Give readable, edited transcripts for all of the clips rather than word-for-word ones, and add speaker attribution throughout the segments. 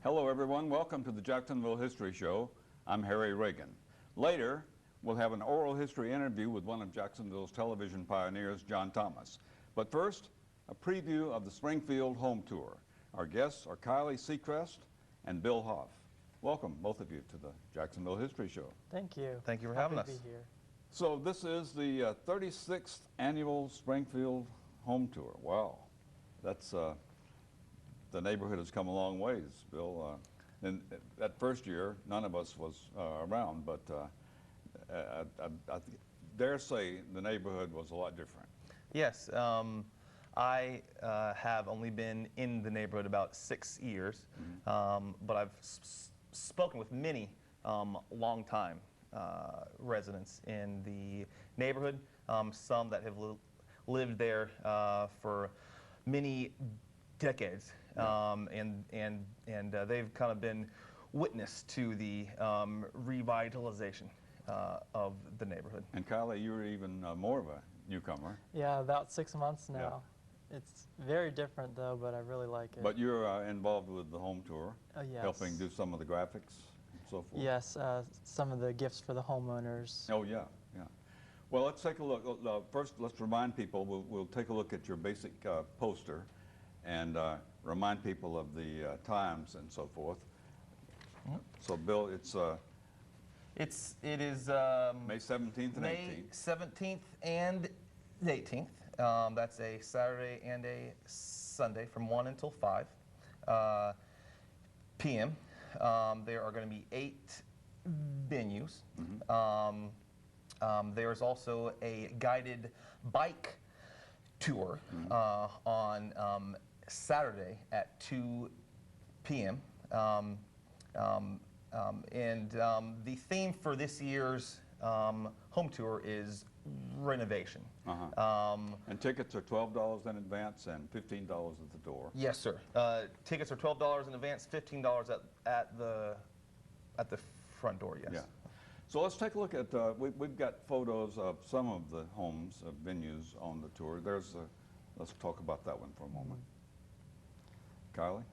Speaker 1: Hello everyone, welcome to the Jacksonville History Show. I'm Harry Reagan. Later, we'll have an oral history interview with one of Jacksonville's television pioneers, John Thomas. But first, a preview of the Springfield Home Tour. Our guests are Kiley, Secrest, and Bill Hoff. Welcome, both of you, to the Jacksonville History Show.
Speaker 2: Thank you.
Speaker 3: Thank you for having us.
Speaker 2: Happy to be here.
Speaker 1: So this is the 36th annual Springfield Home Tour. Wow, that's the neighborhood has come a long ways, Bill. And that first year, none of us was around, but I dare say the neighborhood was a lot different.
Speaker 3: Yes, I have only been in the neighborhood about 6 years, but I've spoken with many long-time residents in the neighborhood, some that have lived there for many decades, and they've kind of been witness to the revitalization of the neighborhood.
Speaker 1: And Kiley, you were even more of a newcomer.
Speaker 2: Yeah, about 6 months now. It's very different though, but I really like it.
Speaker 1: But you're involved with the home tour,
Speaker 2: yes.
Speaker 1: helping do some of the graphics and so forth.
Speaker 2: Yes, some of the gifts for the homeowners.
Speaker 1: Oh yeah, yeah. Well, let's take a look. First, let's remind people, we'll take a look at your basic poster and remind people of the times and so forth. So Bill, it is
Speaker 3: May
Speaker 1: 17th and 18th.
Speaker 3: May 17th and 18th. That's a Saturday and a Sunday from 1 until 5 p.m. There are going to be 8 venues. There's also a guided bike tour on Saturday at 2 p.m. The theme for this year's home tour is renovation.
Speaker 1: And tickets are $12 in advance and $15 at the door.
Speaker 3: Yes, sir. Tickets are $12 in advance, $15 at the front door. Yes.
Speaker 1: Yeah. So let's take a look at. We've got photos of some of the homes, venues on the tour. Let's talk about that one for a moment. Kiley?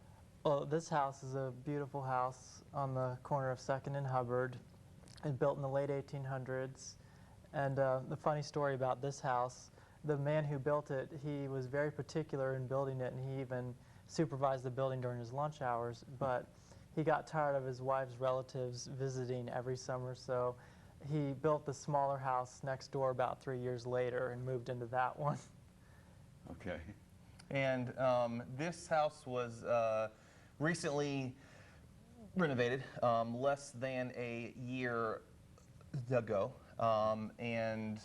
Speaker 2: Well, this house is a beautiful house on the corner of 2nd and Hubbard. It's built in the late 1800s. And the funny story about this house, the man who built it, he was very particular in building it, and he even supervised the building during his lunch hours. But he got tired of his wife's relatives visiting every summer, so he built the smaller house next door about 3 years later and moved into that one.
Speaker 1: Okay.
Speaker 3: And this house was recently renovated, less than a year ago. And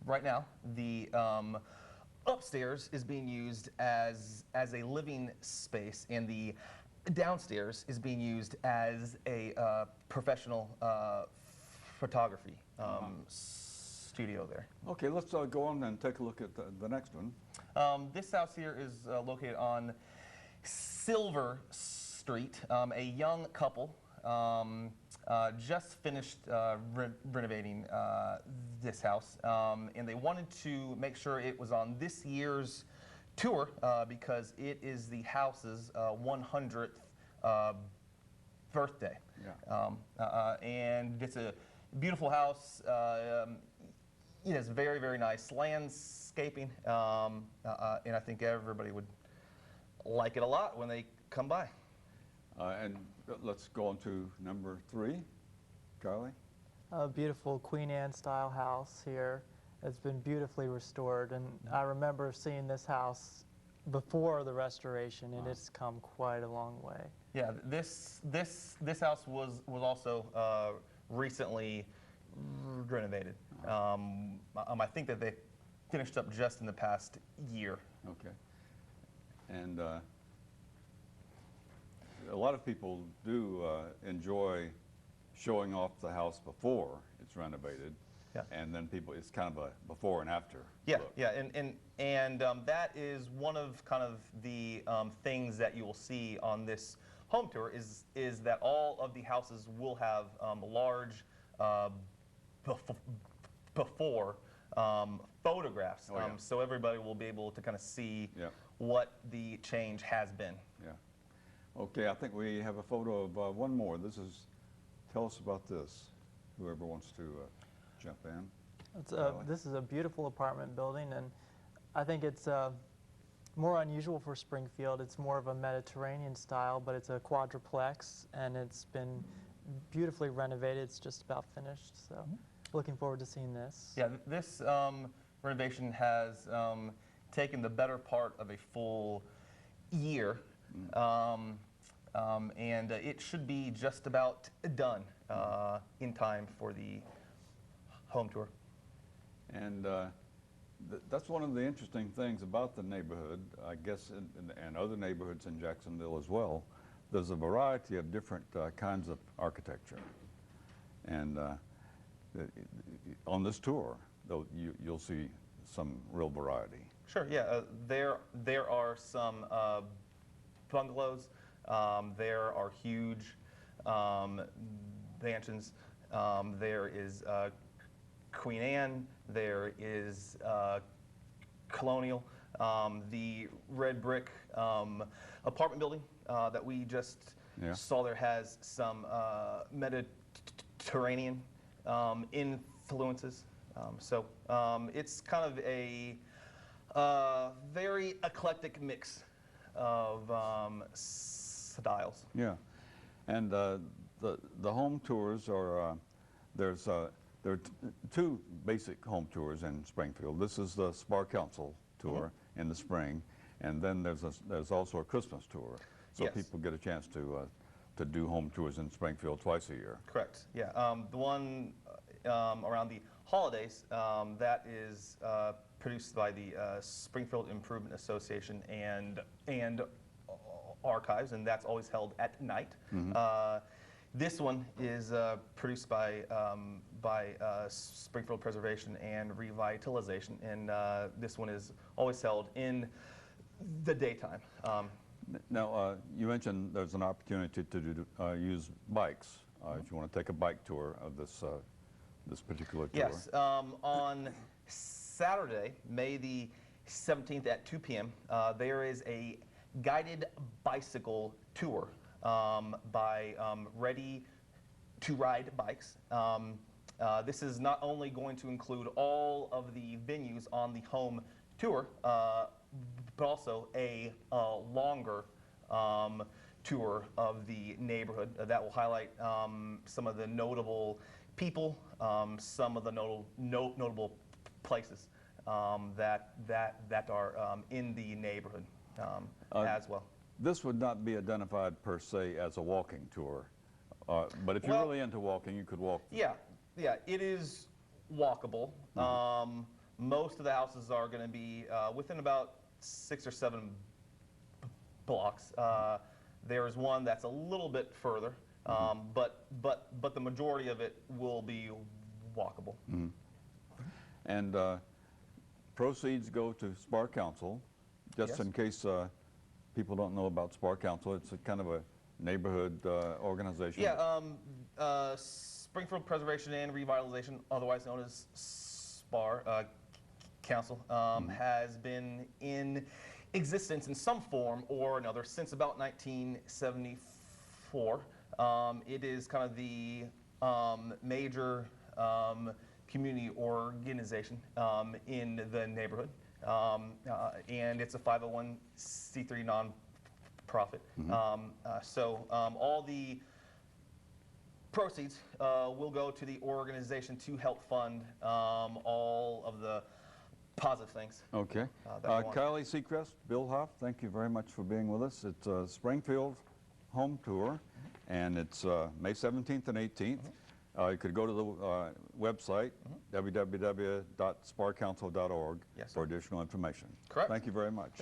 Speaker 3: right now, the upstairs is being used as a living space, and the downstairs is being used as a professional photography studio there.
Speaker 1: Okay, let's go on and take a look at the next one.
Speaker 3: This house here is located on Silver Street. A young couple just finished renovating this house, and they wanted to make sure it was on this year's tour because it is the house's 100th birthday.
Speaker 1: Yeah.
Speaker 3: And it's a beautiful house. It has very, very nice landscaping, and I think everybody would like it a lot when they come by.
Speaker 1: And let's go on to number 3, Kiley.
Speaker 2: A beautiful Queen Anne style house here. It's been beautifully restored, and I remember seeing this house before the restoration, and it's come quite a long way.
Speaker 3: Yeah, this house was also recently renovated. I think that they finished up just in the past year.
Speaker 1: Okay. And a lot of people do enjoy showing off the house before it's renovated.
Speaker 3: Yeah.
Speaker 1: And then it's kind of a before and after look.
Speaker 3: Yeah, and that is one of kind of the things that you will see on this home tour is that all of the houses will have large before photographs, so everybody will be able to kind of see what the change has been.
Speaker 1: Yeah. Okay, I think we have a photo of one more. Tell us about this, whoever wants to jump in.
Speaker 2: This is a beautiful apartment building, and I think it's more unusual for Springfield. It's more of a Mediterranean style, but it's a quadruplex, and it's been beautifully renovated. It's just about finished, so looking forward to seeing this.
Speaker 3: Yeah, this renovation has taken the better part of a full year, and it should be just about done in time for the home tour.
Speaker 1: And that's one of the interesting things about the neighborhood, I guess, and other neighborhoods in Jacksonville as well. There's a variety of different kinds of architecture. And on this tour, though, you'll see some real variety.
Speaker 3: Sure, yeah. There are some bungalows. There are huge mansions. There is Queen Anne. There is Colonial. The red brick apartment building that we just saw there has some Mediterranean influences. So it's kind of a very eclectic mix of styles.
Speaker 1: Yeah, and the home tours are there are two basic home tours in Springfield. This is the Spar Council tour in the spring, and then there's also a Christmas tour, so people get a chance to do home tours in Springfield twice a year.
Speaker 3: Correct. Yeah, the one around the holidays that is produced by the Springfield Improvement Association and Archives, and that's always held at night. This one is produced by Springfield Preservation and Revitalization, and this one is always held in the daytime.
Speaker 1: Now, you mentioned there's an opportunity to use bikes if you want to take a bike tour of this particular tour.
Speaker 3: Yes, on Saturday, May the 17th at 2 p.m., there is a guided bicycle tour by Ready to Ride Bikes. This is not only going to include all of the venues on the home tour, but also a longer tour of the neighborhood that will highlight some of the notable people, some of the notable places that are in the neighborhood as well.
Speaker 1: This would not be identified per se as a walking tour, but if you're really into walking, you could walk.
Speaker 3: Yeah, it is walkable. Most of the houses are going to be within about 6 or 7 blocks. There is one that's a little bit further, but the majority of it will be walkable.
Speaker 1: And proceeds go to Spar Council, just in case people don't know about Spar Council. It's a kind of a neighborhood organization.
Speaker 3: Yeah, Springfield Preservation and Revitalization, otherwise known as Spar Council, has been in existence in some form or another since about 1974. It is kind of the major community organization in the neighborhood, and it's a 501c3 non-profit. So all the proceeds will go to the organization to help fund all of the positive things.
Speaker 1: Okay. Kiley, Secrest, Bill Hoff, thank you very much for being with us. It's a Springfield Home Tour, and it's May 17th and 18th. You could go to the website, www.sparcouncil.org, for additional information.
Speaker 3: Correct.
Speaker 1: Thank you very much.